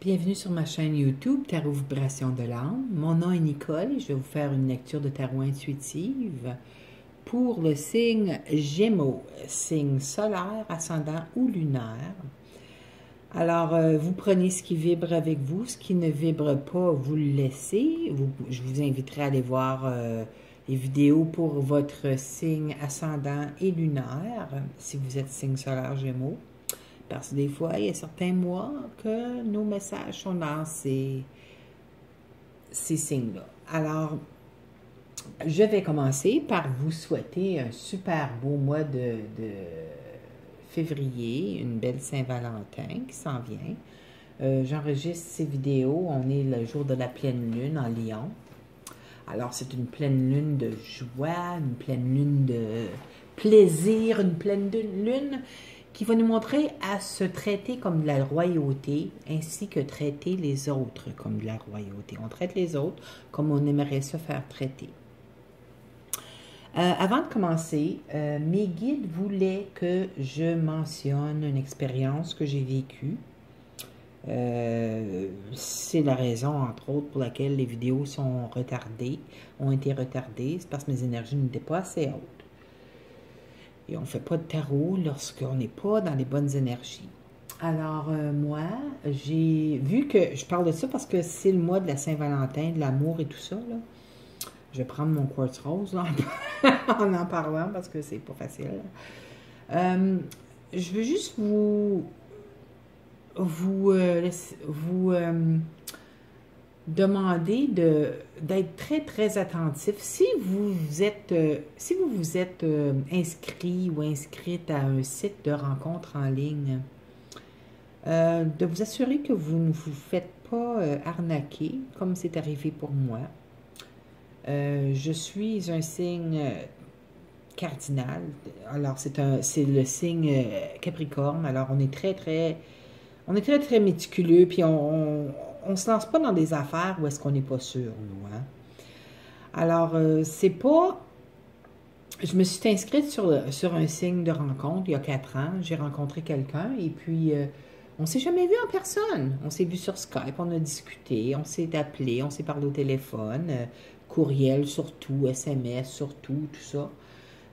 Bienvenue sur ma chaîne YouTube Tarot Vibration de l'âme. Mon nom est Nicole et je vais vous faire une lecture de tarot intuitive pour le signe Gémeaux, signe solaire, ascendant ou lunaire. Alors, vous prenez ce qui vibre avec vous, ce qui ne vibre pas, vous le laissez. Je vous inviterai à aller voir les vidéos pour votre signe ascendant et lunaire, si vous êtes signe solaire Gémeaux. Parce que des fois, il y a certains mois que nos messages sont dans ces signes-là. Alors, je vais commencer par vous souhaiter un super beau mois de février, une belle Saint-Valentin qui s'en vient. J'enregistre ces vidéos, on est le jour de la pleine lune en Lion. Alors, c'est une pleine lune de joie, une pleine lune de plaisir, une pleine lune qui va nous montrer à se traiter comme de la royauté, ainsi que traiter les autres comme de la royauté. On traite les autres comme on aimerait se faire traiter. Avant de commencer, mes guides voulaient que je mentionne une expérience que j'ai vécue. C'est la raison, entre autres, pour laquelle les vidéos sont retardées, ont été retardées. C'est parce que mes énergies n'étaient pas assez hautes. Et on ne fait pas de tarot lorsqu'on n'est pas dans les bonnes énergies. Alors, moi, j'ai vu que, je parle de ça parce que c'est le mois de la Saint-Valentin, de l'amour et tout ça, là. Je vais prendre mon quartz rose, là, en parlant, parce que c'est pas facile. Je veux juste vous demander d'être très, très attentif. Si vous vous êtes inscrit ou inscrite à un site de rencontre en ligne, de vous assurer que vous ne vous faites pas arnaquer, comme c'est arrivé pour moi. Je suis un signe cardinal. Alors, c'est le signe Capricorne. Alors, on est très, très méticuleux, puis on ne se lance pas dans des affaires où est-ce qu'on n'est pas sûr, nous. Hein? Alors, c'est pas... Je me suis inscrite sur un signe de rencontre il y a 4 ans. J'ai rencontré quelqu'un et puis on ne s'est jamais vu en personne. On s'est vu sur Skype, on a discuté, on s'est appelé, on s'est parlé au téléphone, courriel surtout, SMS surtout, tout ça.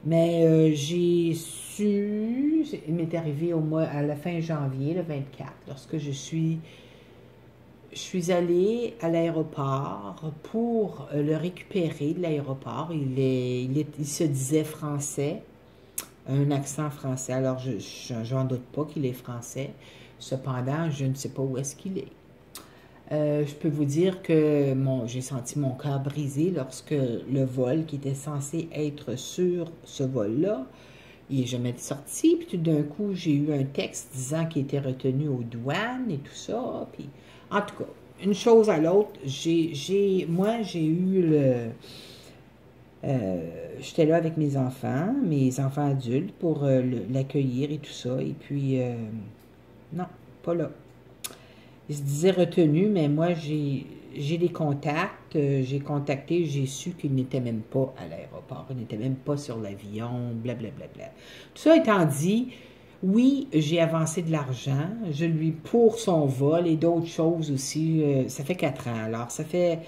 Mais j'ai su, il m'est arrivé à la fin janvier, le 24, lorsque je suis allée à l'aéroport pour le récupérer de l'aéroport. Il se disait français, un accent français. Alors, je n'en doute pas qu'il est français. Cependant, je ne sais pas où est-ce qu'il est. Je peux vous dire que j'ai senti mon cœur brisé lorsque le vol qui était censé être sur ce vol-là, il n'est jamais sorti. Puis tout d'un coup, j'ai eu un texte disant qu'il était retenu aux douanes et tout ça. Puis, en tout cas, une chose à l'autre, moi, j'ai eu j'étais là avec mes enfants adultes pour l'accueillir et tout ça. Et puis, non, pas là. Il se disait retenu, mais moi, j'ai des contacts. J'ai contacté, j'ai su qu'il n'était même pas à l'aéroport. Il n'était même pas sur l'avion, blablabla. Tout ça étant dit, oui, j'ai avancé de l'argent. Pour son vol et d'autres choses aussi. Ça fait 4 ans. Alors, ça fait... Tu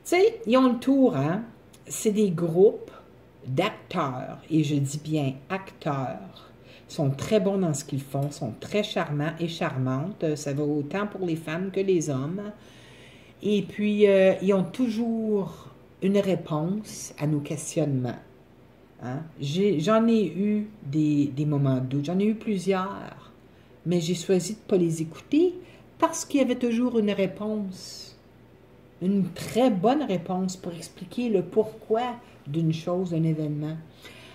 sais, ils ont le tour, hein? C'est des groupes d'acteurs. Et je dis bien acteurs. Sont très bons dans ce qu'ils font, sont très charmants et charmantes. Ça va autant pour les femmes que les hommes. Et puis, ils ont toujours une réponse à nos questionnements. Hein? J'en ai eu des moments de doute, j'en ai eu plusieurs, mais j'ai choisi de ne pas les écouter parce qu'il y avait toujours une réponse. Une très bonne réponse pour expliquer le pourquoi d'une chose, d'un événement.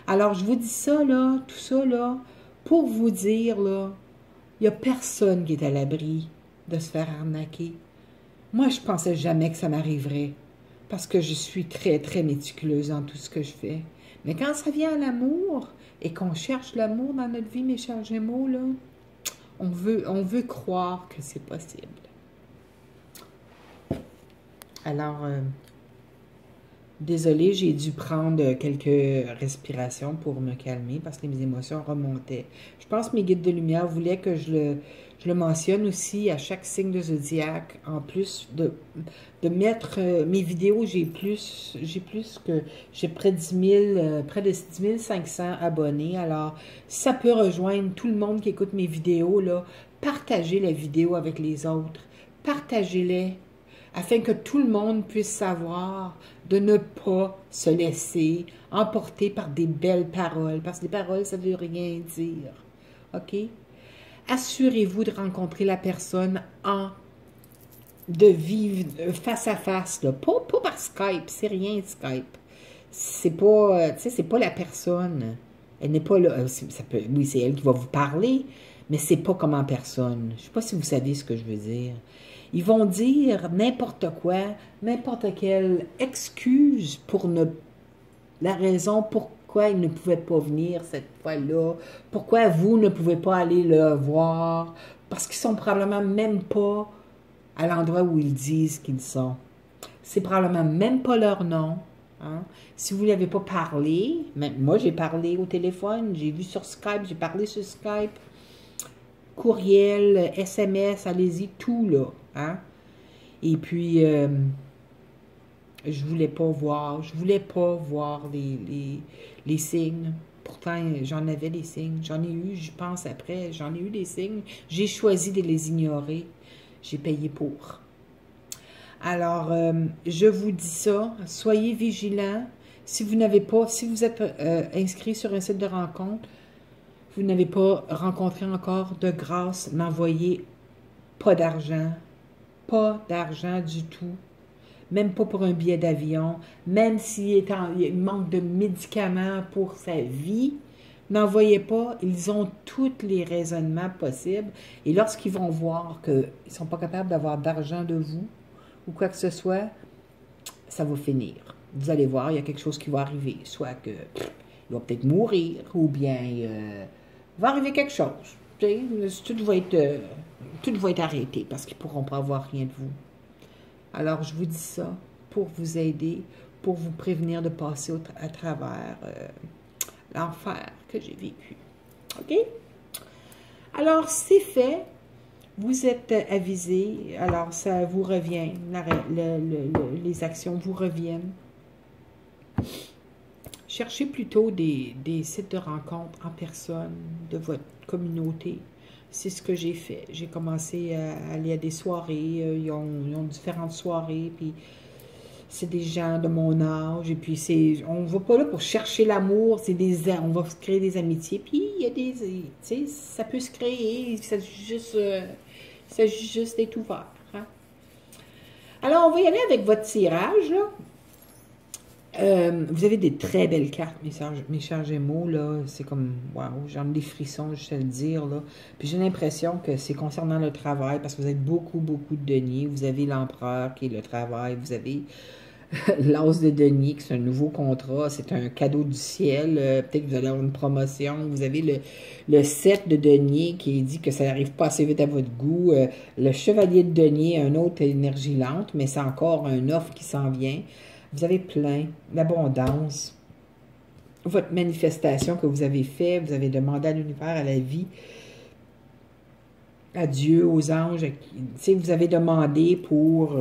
Alors, je vous dis ça, là, tout ça, là, pour vous dire, là, il n'y a personne qui est à l'abri de se faire arnaquer. Moi, je ne pensais jamais que ça m'arriverait, parce que je suis très, très méticuleuse dans tout ce que je fais. Mais quand ça vient à l'amour, et qu'on cherche l'amour dans notre vie, mes chers Gémeaux, là, on veut croire que c'est possible. Alors, désolée, j'ai dû prendre quelques respirations pour me calmer parce que mes émotions remontaient. Je pense que mes guides de lumière voulaient que je Je le mentionne aussi à chaque signe de zodiaque. En plus de mettre mes vidéos, j'ai près de 10 500 abonnés. Alors, ça peut rejoindre tout le monde qui écoute mes vidéos, là. Partagez la vidéo avec les autres. Partagez-les afin que tout le monde puisse savoir de ne pas se laisser emporter par des belles paroles. Parce que des paroles, ça ne veut rien dire. OK? Assurez-vous de rencontrer la personne de vivre face à face, là. Pas par Skype, c'est rien Skype. C'est pas, tu sais, c'est pas la personne. Elle n'est pas là. Oui, c'est elle qui va vous parler, mais c'est pas comme en personne. Je sais pas si vous savez ce que je veux dire. Ils vont dire n'importe quoi, n'importe quelle excuse pour la raison pourquoi ils ne pouvaient pas venir cette fois-là, pourquoi vous ne pouvez pas aller le voir, parce qu'ils sont probablement même pas à l'endroit où ils disent qu'ils sont. C'est probablement même pas leur nom. Hein? Si vous n'avez pas parlé, même moi j'ai parlé au téléphone, j'ai vu sur Skype, j'ai parlé sur Skype, courriel, SMS, allez-y, tout là. Hein? Et puis, je voulais pas voir les signes. Pourtant, j'en avais des signes. J'en ai eu, je pense après, j'en ai eu des signes. J'ai choisi de les ignorer. J'ai payé pour. Alors, je vous dis ça, soyez vigilants. Si vous êtes inscrit sur un site de rencontre, vous n'avez pas rencontré encore, de grâce, n'envoyez pas d'argent du tout, même pas pour un billet d'avion, même s'il manque de médicaments pour sa vie, n'envoyez pas, ils ont tous les raisonnements possibles, et lorsqu'ils vont voir qu'ils ne sont pas capables d'avoir d'argent de vous, ou quoi que ce soit, ça va finir. Vous allez voir, il y a quelque chose qui va arriver, soit que il va peut-être mourir, ou bien va arriver quelque chose. Tout va être arrêté, parce qu'ils ne pourront pas avoir rien de vous. Alors, je vous dis ça pour vous aider, pour vous prévenir de passer à travers l'enfer que j'ai vécu. OK? Alors, c'est fait. Vous êtes avisé. Alors, ça vous revient. Les actions vous reviennent. Cherchez plutôt des sites de rencontres en personne de votre communauté. C'est ce que j'ai fait. J'ai commencé à aller à des soirées. Ils ont différentes soirées. Puis c'est des gens de mon âge. Et puis on ne va pas là pour chercher l'amour. On va créer des amitiés. Puis il y a tu sais, ça peut se créer. Il s'agit juste d'être ouvert. Hein? Alors, on va y aller avec votre tirage, là. Vous avez des très belles cartes, mes chers Gémeaux, là. C'est comme, waouh, j'en ai des frissons, juste à le dire, là. Puis j'ai l'impression que c'est concernant le travail, parce que vous avez beaucoup, beaucoup de deniers. Vous avez l'empereur qui est le travail. Vous avez l'as de deniers, qui c'est un nouveau contrat. C'est un cadeau du ciel. Peut-être que vous allez avoir une promotion. Vous avez le 7 de deniers qui dit que ça n'arrive pas assez vite à votre goût. Le chevalier de deniers, une autre énergie lente, mais c'est encore un offre qui s'en vient. Vous avez plein, l'abondance, votre manifestation que vous avez fait, vous avez demandé à l'univers, à la vie, à Dieu, aux anges, vous avez demandé pour,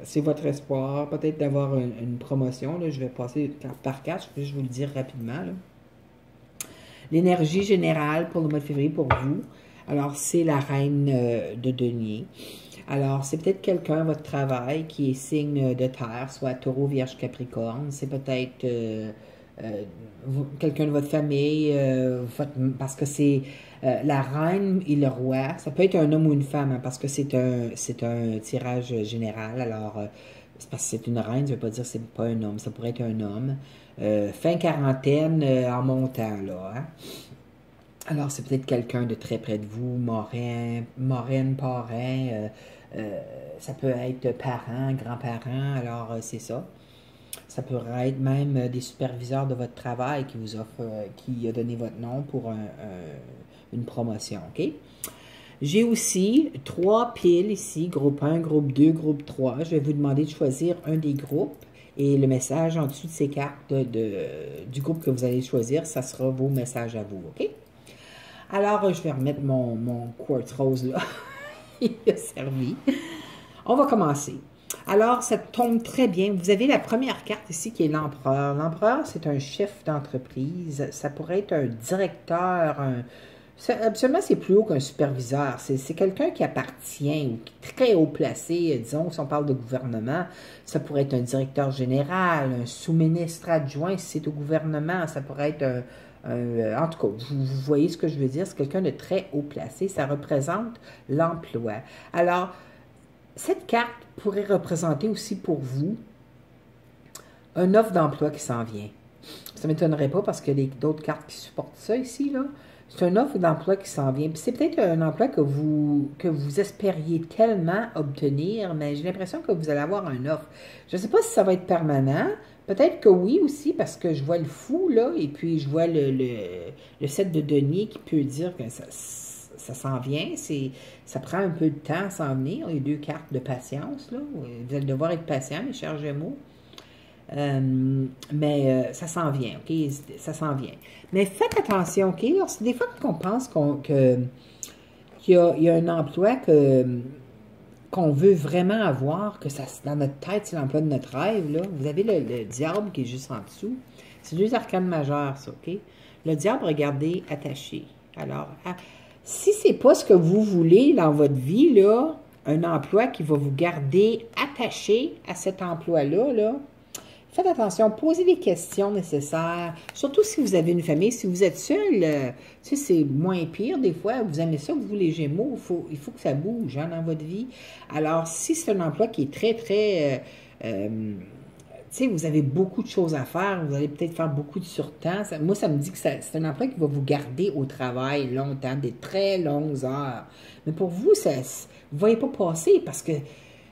c'est votre espoir, peut-être d'avoir une promotion, là, je vais passer carte par carte, je vais vous le dire rapidement. L'énergie générale pour le mois de février pour vous, alors c'est la reine de deniers. Alors, c'est peut-être quelqu'un à votre travail qui est signe de terre, soit taureau, vierge, capricorne. C'est peut-être quelqu'un de votre famille, parce que c'est la reine et le roi. Ça peut être un homme ou une femme, hein, parce que c'est un tirage général. Alors, c'est parce que c'est une reine, ça ne veut pas dire que c'est pas un homme. Ça pourrait être un homme. Fin quarantaine en montant, là. Hein? Alors, c'est peut-être quelqu'un de très près de vous, marraine, parrain, ça peut être parent, grands-parents, alors c'est ça. Ça pourrait être même des superviseurs de votre travail qui vous offrent, qui a donné votre nom pour une promotion, OK? J'ai aussi 3 piles ici, groupe 1, groupe 2, groupe 3. Je vais vous demander de choisir un des groupes. Et le message en dessous de ces cartes du groupe que vous allez choisir, ça sera vos messages à vous, OK? Alors, je vais remettre mon quartz rose là. Il a servi. On va commencer. Alors, ça tombe très bien. Vous avez la première carte ici qui est l'empereur. L'empereur, c'est un chef d'entreprise. Ça pourrait être un directeur, absolument, c'est plus haut qu'un superviseur. C'est quelqu'un qui appartient ou qui est très haut placé. Disons, si on parle de gouvernement, ça pourrait être un directeur général, un sous-ministre adjoint si c'est au gouvernement. Ça pourrait être en tout cas, vous voyez ce que je veux dire. C'est quelqu'un de très haut placé. Ça représente l'emploi. Alors, cette carte pourrait représenter aussi pour vous une offre d'emploi qui s'en vient. Ça ne m'étonnerait pas parce qu'il y a d'autres cartes qui supportent ça ici, là. C'est une offre d'emploi qui s'en vient. Puis c'est peut-être un emploi que vous espériez tellement obtenir, mais j'ai l'impression que vous allez avoir une offre. Je ne sais pas si ça va être permanent. Peut-être que oui aussi, parce que je vois le fou, là, et puis je vois le 7 de denier qui peut dire que ça s'en vient. Ça prend un peu de temps à s'en venir. Il y a deux cartes de patience, là. Vous allez devoir être patient, mes chers Gémeaux. Ça s'en vient, OK? Ça s'en vient. Mais faites attention, OK? Alors, des fois qu'on pense qu'il y a un emploi qu'on veut vraiment avoir, que ça, dans notre tête, c'est l'emploi de notre rêve, là. Vous avez le diable qui est juste en dessous. C'est deux arcanes majeures, ça, OK? Le diable, regardez, attaché. Alors, si c'est pas ce que vous voulez dans votre vie, là, un emploi qui va vous garder attaché à cet emploi-là, là, faites attention, posez les questions nécessaires, surtout si vous avez une famille, si vous êtes seul, tu sais, c'est moins pire des fois, vous aimez ça, vous les Gémeaux, il faut que ça bouge hein, dans votre vie. Alors, si c'est un emploi qui est très, très, tu sais, vous avez beaucoup de choses à faire, vous allez peut-être faire beaucoup de surtemps, moi, ça me dit que c'est un emploi qui va vous garder au travail longtemps, des très longues heures. Mais pour vous, vous ne voyez pas passer parce que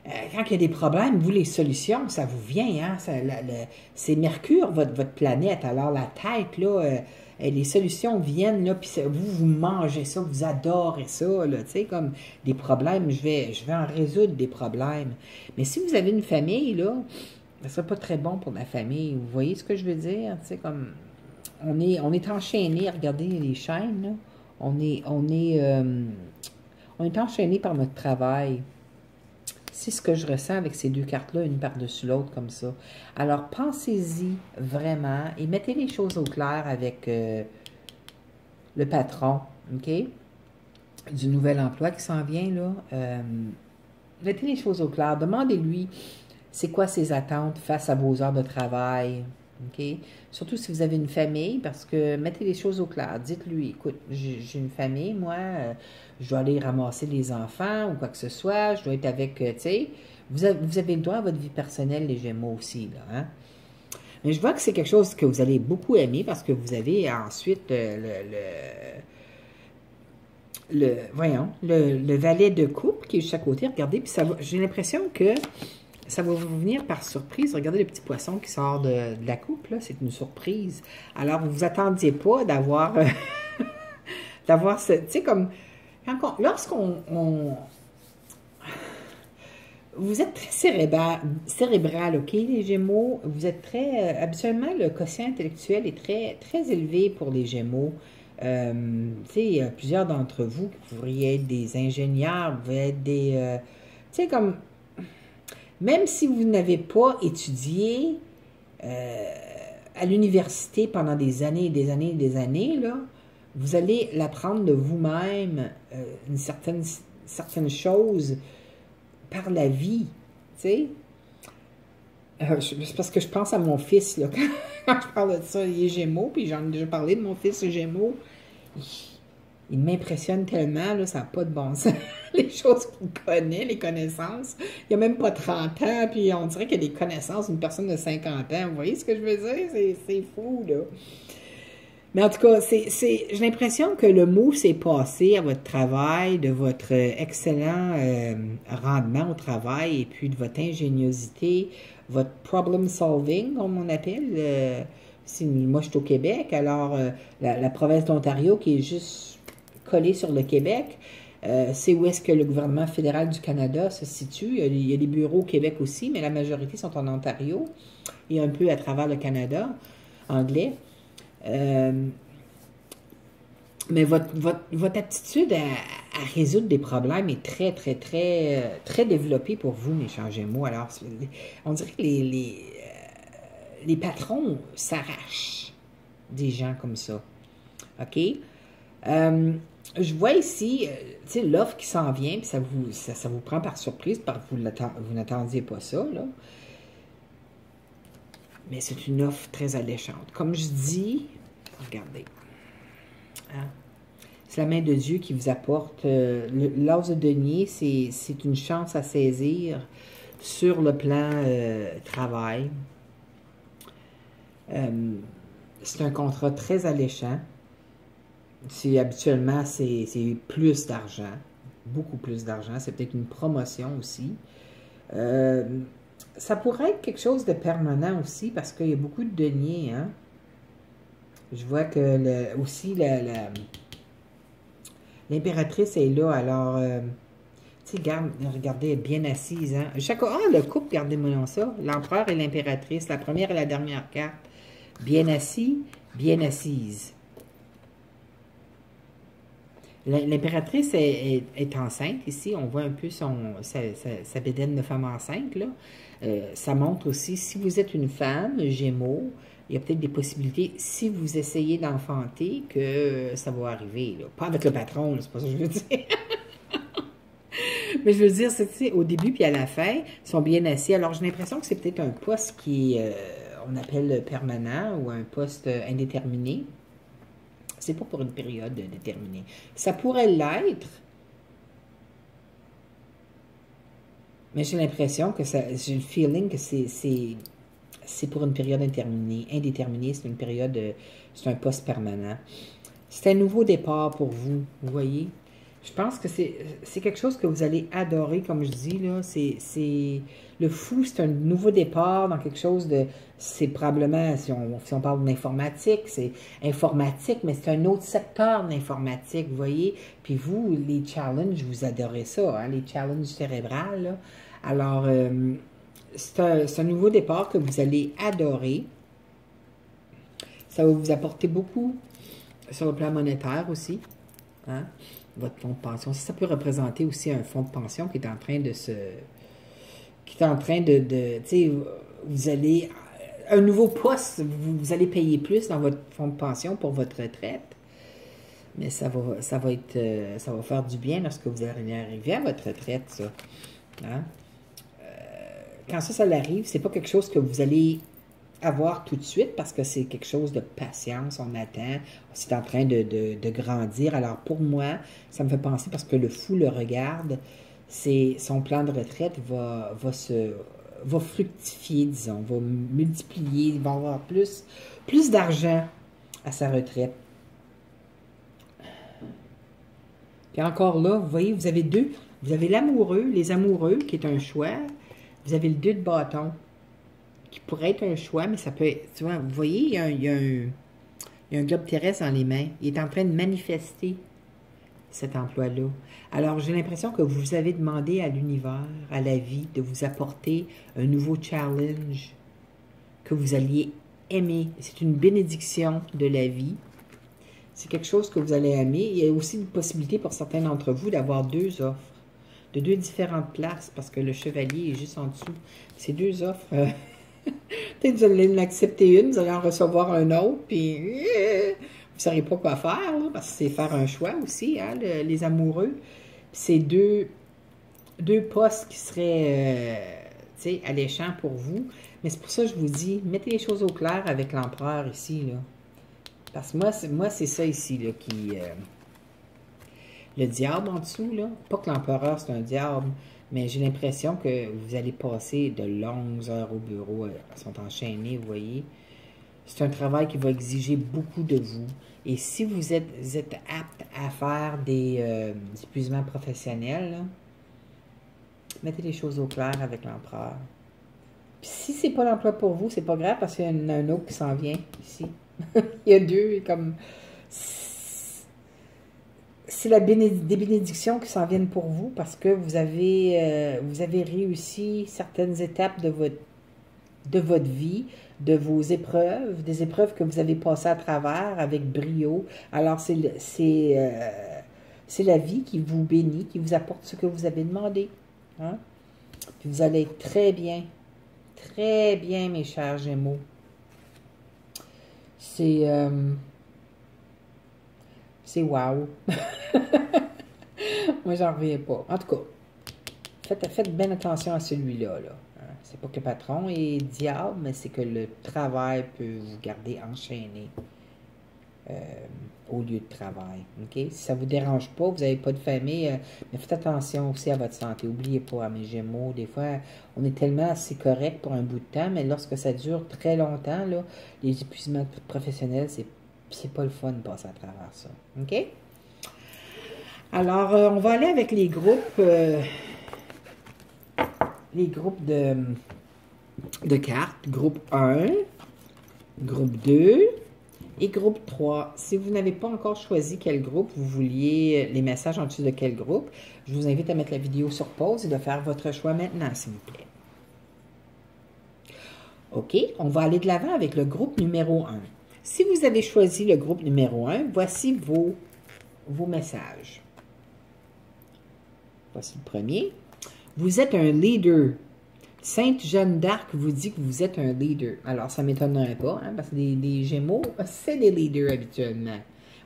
quand il y a des problèmes, vous, les solutions, ça vous vient, hein? C'est Mercure, votre planète. Alors, la tête, là, les solutions viennent, là, puis vous mangez ça, vous adorez ça, là, tu sais, comme des problèmes, je vais en résoudre des problèmes. Mais si vous avez une famille, là, ça ne serait pas très bon pour la famille. Vous voyez ce que je veux dire? Tu sais, comme, on est enchaîné, regardez les chaînes, là. On est enchaîné par notre travail. C'est ce que je ressens avec ces deux cartes-là, une par-dessus l'autre, comme ça. Alors, pensez-y vraiment et mettez les choses au clair avec le patron, OK? Du nouvel emploi qui s'en vient, là. Mettez les choses au clair. Demandez-lui c'est quoi ses attentes face à vos heures de travail, OK? Surtout si vous avez une famille, parce que mettez les choses au clair. Dites-lui, écoute, j'ai une famille, moi, je dois aller ramasser les enfants ou quoi que ce soit, je dois être avec, tu sais, vous avez le droit à votre vie personnelle, les Gémeaux aussi, là, hein? Mais je vois que c'est quelque chose que vous allez beaucoup aimer parce que vous avez ensuite le valet de coupe qui est juste à côté, regardez, puis j'ai l'impression que ça va vous venir par surprise. Regardez le petit poisson qui sort de la coupe, là. C'est une surprise. Alors, vous ne vous attendiez pas d'avoir ce... Tu sais, comme... Lorsqu'on... Vous êtes très cérébral, OK, les Gémeaux? Vous êtes très... habituellement, le quotient intellectuel est très, très élevé pour les Gémeaux. Tu sais, il y a plusieurs d'entre vous qui pourriez être des ingénieurs, vous pourriez être des... tu sais, comme... Même si vous n'avez pas étudié à l'université pendant des années et des années et des années, là, vous allez l'apprendre de vous-même une certaine chose par la vie, tu sais. C'est parce que je pense à mon fils, là, quand je parle de ça, il est Gémeaux, puis j'en ai déjà parlé de mon fils Gémeaux. Il m'impressionne tellement, là, ça n'a pas de bon sens. Les choses qu'il connaît, les connaissances. Il n'y a même pas 30 ans, puis on dirait qu'il y a des connaissances d'une personne de 50 ans. Vous voyez ce que je veux dire? C'est fou, là. Mais en tout cas, j'ai l'impression que le mot s'est passé à votre travail, de votre excellent rendement au travail, et puis de votre ingéniosité, votre problem solving, comme on appelle. Moi, je suis au Québec, alors la province d'Ontario qui est juste collée sur le Québec, c'est où est-ce que le gouvernement fédéral du Canada se situe. Il y a des bureaux au Québec aussi, mais la majorité sont en Ontario et un peu à travers le Canada anglais. Mais votre aptitude à résoudre des problèmes est très, très, très, très développée pour vous, mes change mots. Alors, on dirait que les patrons s'arrachent des gens comme ça. OK? Je vois ici, tu sais, l'offre qui s'en vient, puis ça vous prend par surprise, parce que vous n'attendiez pas ça, là. Mais c'est une offre très alléchante. Comme je dis, regardez. Hein? C'est la main de Dieu qui vous apporte. L'as de denier, c'est une chance à saisir sur le plan travail. C'est un contrat très alléchant. Habituellement, c'est plus d'argent. Beaucoup plus d'argent. C'est peut-être une promotion aussi. Ça pourrait être quelque chose de permanent aussi parce qu'il y a beaucoup de deniers. Hein? Je vois que aussi l'impératrice est là. Alors, tu sais, regardez, elle est bien assise. Hein? Le couple, regardez-moi ça. L'empereur et l'impératrice. La première et la dernière carte. Bien assis, bien assise. L'impératrice est enceinte ici. On voit un peu sa bédaine de femme enceinte. Là. Ça montre aussi, si vous êtes une femme, Gémeaux, il y a peut-être des possibilités, si vous essayez d'enfanter, que ça va arriver. Là. Pas avec le patron, c'est pas ça que je veux dire. Mais je veux dire, c'est au début puis à la fin, ils sont bien assis. Alors, j'ai l'impression que c'est peut-être un poste qui on appelle permanent ou un poste indéterminé. C'est pas pour une période déterminée. Ça pourrait l'être, mais j'ai l'impression que j'ai le feeling que c'est pour une période indéterminée, c'est une période, c'est un poste permanent. C'est un nouveau départ pour vous, vous voyez. Je pense que c'est quelque chose que vous allez adorer, comme je dis, là. Le fou, c'est un nouveau départ dans quelque chose de... C'est probablement, si on parle d'informatique, c'est informatique, mais c'est un autre secteur de l'informatique, vous voyez. Puis vous, les challenges, vous adorez ça, hein, les challenges cérébrales, là. Alors, c'est un nouveau départ que vous allez adorer. Ça va vous apporter beaucoup sur le plan monétaire aussi, hein? Votre fonds de pension. Ça peut représenter aussi un fonds de pension qui est en train de tu sais, vous allez, un nouveau poste, vous allez payer plus dans votre fonds de pension pour votre retraite, mais ça va faire du bien lorsque vous allez arriver à votre retraite, ça. Hein? Quand ça arrive, c'est pas quelque chose que vous allez avoir tout de suite parce que c'est quelque chose de patience, on attend, c'est en train de grandir. Alors pour moi, ça me fait penser parce que le fou le regarde, son plan de retraite va fructifier, disons, va multiplier, il va avoir plus d'argent à sa retraite. Puis encore là, vous voyez, vous avez les amoureux qui est un choix, vous avez le 2 de bâton qui pourrait être un choix, mais ça peut être, tu vois, vous voyez, il y a un globe terrestre dans les mains. Il est en train de manifester cet emploi-là. Alors, j'ai l'impression que vous avez demandé à l'univers, à la vie, de vous apporter un nouveau challenge que vous alliez aimer. C'est une bénédiction de la vie. C'est quelque chose que vous allez aimer. Il y a aussi une possibilité pour certains d'entre vous d'avoir 2 offres, de 2 différentes places, parce que le chevalier est juste en dessous. Ces 2 offres... Peut-être que vous allez en accepter une, vous allez en recevoir un autre, puis vous ne saurez pas quoi faire, là, parce que c'est faire un choix aussi, hein, les amoureux. C'est deux postes qui seraient alléchants pour vous. Mais c'est pour ça que je vous dis, mettez les choses au clair avec l'empereur ici, là. Parce que moi c'est ça ici, là, qui... le diable en dessous, là. Pas que l'empereur, c'est un diable, mais j'ai l'impression que vous allez passer de longues heures au bureau. Elles sont enchaînées, vous voyez. C'est un travail qui va exiger beaucoup de vous. Et si vous êtes apte à faire des épuisements professionnels, là, mettez les choses au clair avec l'empereur. Puis si c'est pas l'emploi pour vous, c'est pas grave parce qu'il y en a un autre qui s'en vient ici. Il y a 2 comme... C'est des bénédictions qui s'en viennent pour vous parce que vous avez réussi certaines étapes de de votre vie, de vos épreuves, des épreuves que vous avez passées à travers avec brio. Alors, c'est la vie qui vous bénit, qui vous apporte ce que vous avez demandé. Hein? Puis vous allez être très bien, mes chers Gémeaux. C'est wow. Moi, j'en reviens pas. En tout cas, faites bien attention à celui-là. Là. Hein? C'est pas que le patron est diable, mais c'est que le travail peut vous garder enchaîné au lieu de travail. Okay? Si ça ne vous dérange pas, vous n'avez pas de famille, mais faites attention aussi à votre santé. N'oubliez pas, à mes Gémeaux, des fois, on est tellement assez correct pour un bout de temps, mais lorsque ça dure très longtemps, là, les épuisements professionnels, c'est pas le fun de passer à travers ça. OK? Alors, on va aller avec les groupes de cartes. Groupe 1, groupe 2 et groupe 3. Si vous n'avez pas encore choisi quel groupe vous vouliez, les messages en dessous de quel groupe, je vous invite à mettre la vidéo sur pause et de faire votre choix maintenant, s'il vous plaît. OK, on va aller de l'avant avec le groupe numéro 1. Si vous avez choisi le groupe numéro 1, voici vos messages. Voici le premier. Vous êtes un leader. Sainte Jeanne d'Arc vous dit que vous êtes un leader. Alors, ça ne m'étonnerait pas, hein, parce que les Gémeaux, c'est des leaders habituellement.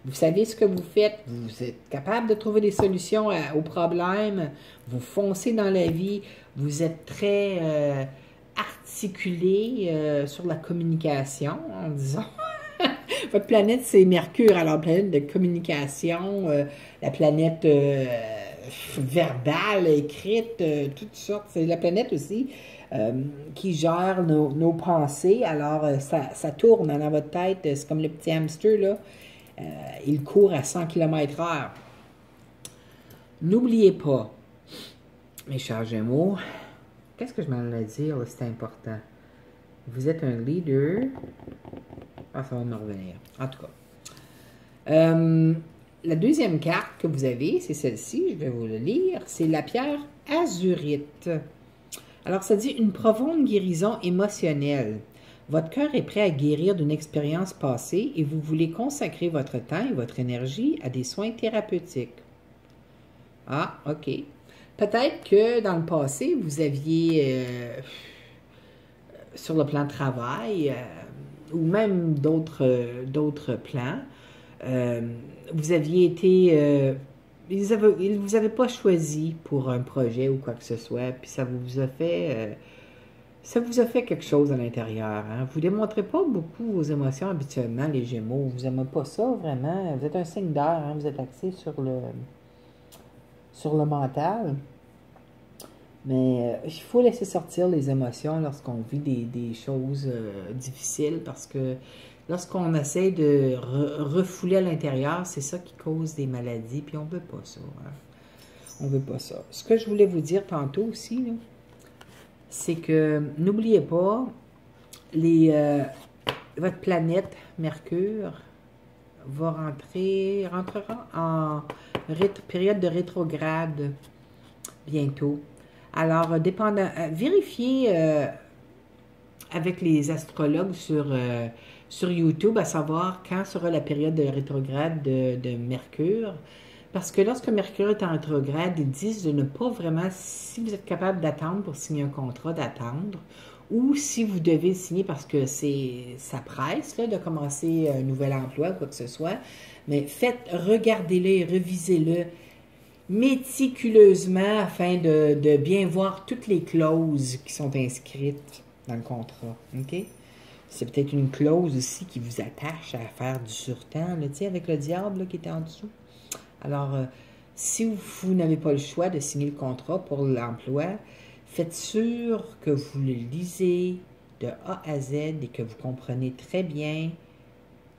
Vous savez ce que vous faites, vous êtes capable de trouver des solutions aux problèmes, vous foncez dans la vie, vous êtes très articulé sur la communication, en disant. Votre planète, c'est Mercure, alors planète de communication, la planète verbale, écrite, toutes sortes. C'est la planète aussi qui gère nos pensées. Alors, ça tourne dans votre tête. C'est comme le petit hamster, là. Il court à 100 km/h. N'oubliez pas, mes chers Gémeaux, qu'est-ce que je m'en allais dire, c'est important. Vous êtes un leader. Ah, ça va me revenir. En tout cas. La deuxième carte que vous avez, c'est celle-ci, je vais vous le lire, c'est la pierre azurite. Alors, ça dit une profonde guérison émotionnelle. Votre cœur est prêt à guérir d'une expérience passée et vous voulez consacrer votre temps et votre énergie à des soins thérapeutiques. Ah, OK. Peut-être que dans le passé, vous aviez, sur le plan de travail, ou même d'autres plans, vous aviez été... ils ne vous avaient pas choisi pour un projet ou quoi que ce soit, puis ça vous a fait quelque chose à l'intérieur. Hein? Vous ne démontrez pas beaucoup vos émotions habituellement, les Gémeaux. Vous n'aimez pas ça, vraiment. Vous êtes un signe d'air, hein? Vous êtes axé sur le mental. Mais il faut laisser sortir les émotions lorsqu'on vit des choses difficiles, parce que lorsqu'on essaie de refouler à l'intérieur, c'est ça qui cause des maladies, puis on ne veut pas ça. Hein? On ne veut pas ça. Ce que je voulais vous dire tantôt aussi, c'est que n'oubliez pas, votre planète Mercure rentrera en période de rétrograde bientôt. Alors, vérifiez avec les astrologues sur YouTube, à savoir quand sera la période de rétrograde de Mercure. Parce que lorsque Mercure est en rétrograde, ils disent de ne pas vraiment, si vous êtes capable d'attendre pour signer un contrat, d'attendre, ou si vous devez le signer parce que ça presse là, de commencer un nouvel emploi, quoi que ce soit, mais regardez-le, revisez-le méticuleusement afin de bien voir toutes les clauses qui sont inscrites dans le contrat. OK? C'est peut-être une clause aussi qui vous attache à faire du surtemps, tu sais, avec le diable là, qui était en dessous. Alors, si vous n'avez pas le choix de signer le contrat pour l'emploi, faites sûr que vous le lisez de A à Z et que vous comprenez très bien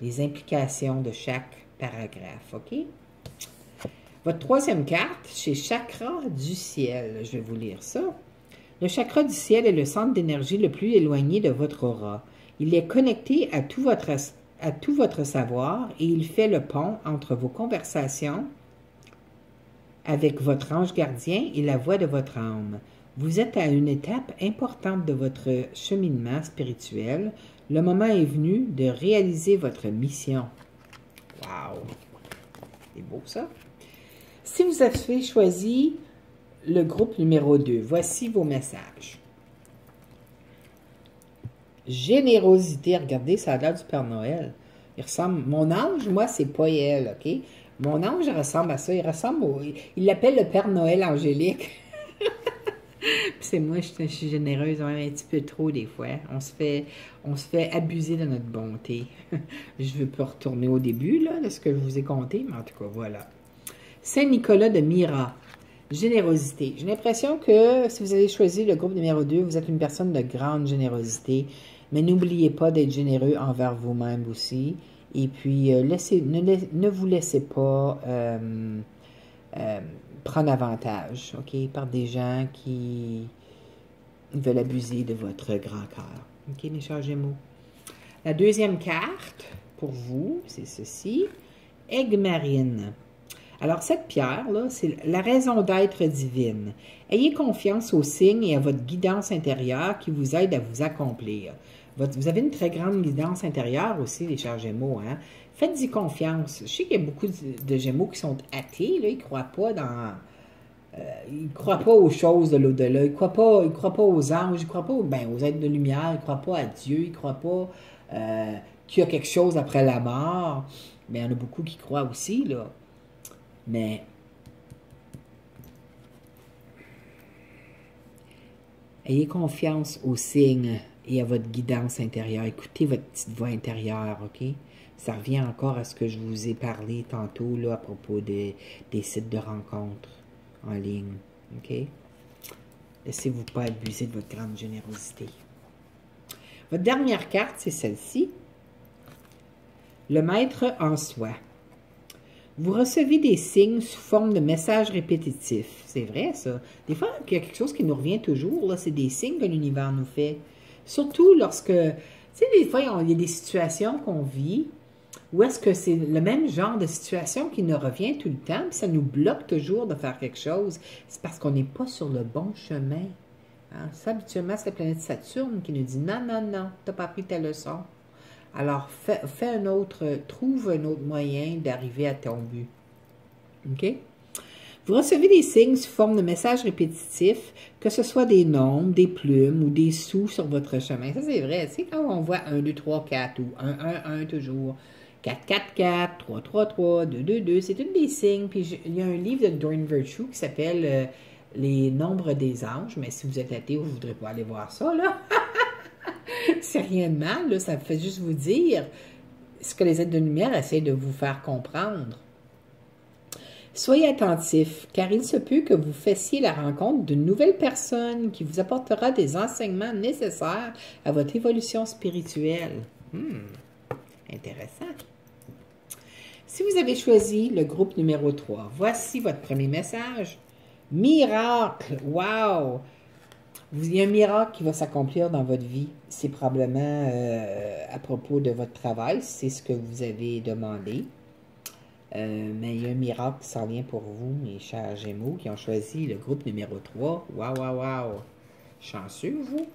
les implications de chaque paragraphe. OK? Votre troisième carte, c'est Chakra du ciel. Je vais vous lire ça. Le chakra du ciel est le centre d'énergie le plus éloigné de votre aura. Il est connecté à tout votre savoir et il fait le pont entre vos conversations avec votre ange gardien et la voix de votre âme. Vous êtes à une étape importante de votre cheminement spirituel. Le moment est venu de réaliser votre mission. Wow! C'est beau ça. Si vous avez choisi le groupe numéro 2, voici vos messages. Générosité, regardez, ça a l'air du Père Noël. Il ressemble, mon ange, moi, c'est pas elle, OK? Mon ange ressemble à ça, il l'appelle le Père Noël angélique. C'est moi, je suis généreuse un petit peu trop des fois. On se fait abuser de notre bonté. Je ne veux pas retourner au début là, de ce que je vous ai conté, mais en tout cas, voilà. Saint-Nicolas de Myra. Générosité. J'ai l'impression que si vous avez choisi le groupe numéro 2, vous êtes une personne de grande générosité. Mais n'oubliez pas d'être généreux envers vous-même aussi. Et puis, ne vous laissez pas prendre avantage, OK, par des gens qui veulent abuser de votre grand cœur. OK, mes chers Gémeaux. La deuxième carte, pour vous, c'est ceci. Aigle marine. Alors, cette pierre-là, c'est la raison d'être divine. Ayez confiance aux signes et à votre guidance intérieure qui vous aide à vous accomplir. Vous avez une très grande guidance intérieure aussi, les chers Gémeaux, hein? Faites-y confiance. Je sais qu'il y a beaucoup de Gémeaux qui sont athées, là, ils ne croient pas dans... ils ne croient pas aux choses de l'au-delà, ils ne croient pas aux anges, ils ne croient pas aux êtres de lumière, ils ne croient pas à Dieu, ils ne croient pas qu'il y a quelque chose après la mort. Mais il y en a beaucoup qui croient aussi, là. Mais ayez confiance aux signes et à votre guidance intérieure. Écoutez votre petite voix intérieure, OK? Ça revient encore à ce que je vous ai parlé tantôt là, à propos des sites de rencontres en ligne, OK? Laissez-vous pas abuser de votre grande générosité. Votre dernière carte, c'est celle-ci. Le maître en soi. Vous recevez des signes sous forme de messages répétitifs. C'est vrai, ça. Des fois, il y a quelque chose qui nous revient toujours, c'est des signes que l'univers nous fait. Surtout lorsque, tu sais, des fois, il y a des situations qu'on vit où est-ce que c'est le même genre de situation qui nous revient tout le temps, puis ça nous bloque toujours de faire quelque chose. C'est parce qu'on n'est pas sur le bon chemin. Hein? Ça, habituellement, c'est la planète Saturne qui nous dit « Non, non, non, tu n'as pas appris ta leçon. » Alors, trouve un autre moyen d'arriver à ton but. OK? Vous recevez des signes sous forme de messages répétitifs, que ce soit des nombres, des plumes ou des sous sur votre chemin. Ça, c'est vrai. C'est quand on voit 1, 2, 3, 4 ou 1, 1, 1 toujours. 4, 4, 4, 3, 3, 3, 2, 2, 2. C'est tous des signes. Puis il y a un livre de Doreen Virtue qui s'appelle Les nombres des anges. Mais si vous êtes athée, vous ne voudrez pas aller voir ça, là. C'est rien de mal, là, ça fait juste vous dire ce que les êtres de lumière essaient de vous faire comprendre. Soyez attentifs, car il se peut que vous fassiez la rencontre d'une nouvelle personne qui vous apportera des enseignements nécessaires à votre évolution spirituelle. Intéressant. Si vous avez choisi le groupe numéro 3, voici votre premier message. Miracle! Wow! Il y a un miracle qui va s'accomplir dans votre vie. C'est probablement à propos de votre travail, c'est ce que vous avez demandé. Mais il y a un miracle qui s'en vient pour vous, mes chers Gémeaux, qui ont choisi le groupe numéro 3. Waouh, waouh, waouh! Chanceux, vous!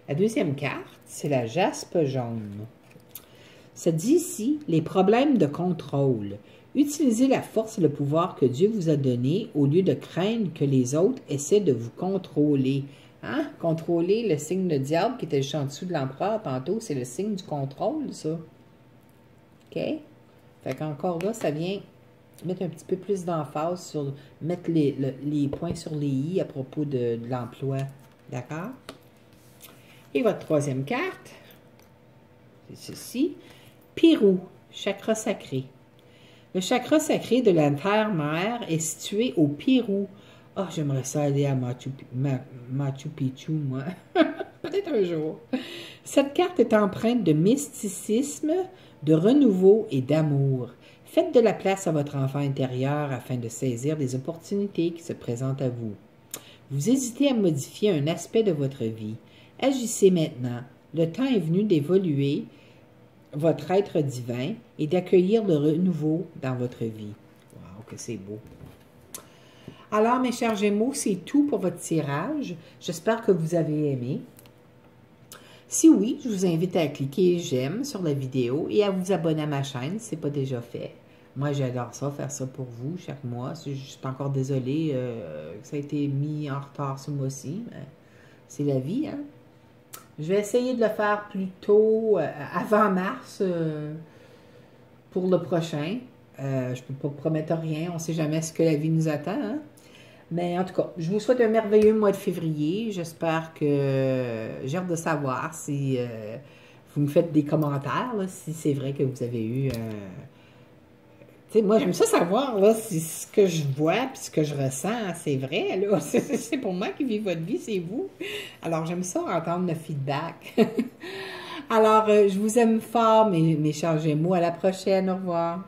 La deuxième carte, c'est la jaspe jaune. Ça dit ici, les problèmes de contrôle. Utilisez la force et le pouvoir que Dieu vous a donné au lieu de craindre que les autres essaient de vous contrôler. Hein? Contrôler le signe de diable qui était juste en dessous de l'empereur tantôt, c'est le signe du contrôle, ça. OK? Fait qu'encore là, ça vient mettre un petit peu plus d'emphase sur mettre les points sur les i à propos de l'emploi. D'accord? Et votre troisième carte, c'est ceci. Pirou, chakra sacré. Le chakra sacré de la terre-mère est situé au Pérou. Ah, oh, j'aimerais ça aller à Machu Picchu, moi. Peut-être un jour. Cette carte est empreinte de mysticisme, de renouveau et d'amour. Faites de la place à votre enfant intérieur afin de saisir les opportunités qui se présentent à vous. Vous hésitez à modifier un aspect de votre vie. Agissez maintenant. Le temps est venu d'évoluer votre être divin et d'accueillir le renouveau dans votre vie. Wow, que c'est beau! Alors, mes chers Gémeaux, c'est tout pour votre tirage. J'espère que vous avez aimé. Si oui, je vous invite à cliquer j'aime sur la vidéo et à vous abonner à ma chaîne si ce n'est pas déjà fait. Moi, j'adore ça, faire ça pour vous chaque mois. Je suis encore désolée que ça a été mis en retard ce mois-ci, mais c'est la vie, hein? Je vais essayer de le faire plus tôt, avant mars, pour le prochain. Je ne peux pas promettre rien, on ne sait jamais ce que la vie nous attend, hein? Mais en tout cas, je vous souhaite un merveilleux mois de février. J'espère que j'ai hâte de savoir si vous me faites des commentaires, là, si c'est vrai que vous avez eu... Tu sais, moi, j'aime ça savoir là, si ce que je vois et ce que je ressens, c'est vrai. Là. C'est pour moi qui vis votre vie, c'est vous. Alors, j'aime ça entendre le feedback. Alors, je vous aime fort, mes chers Gémeaux. À la prochaine. Au revoir.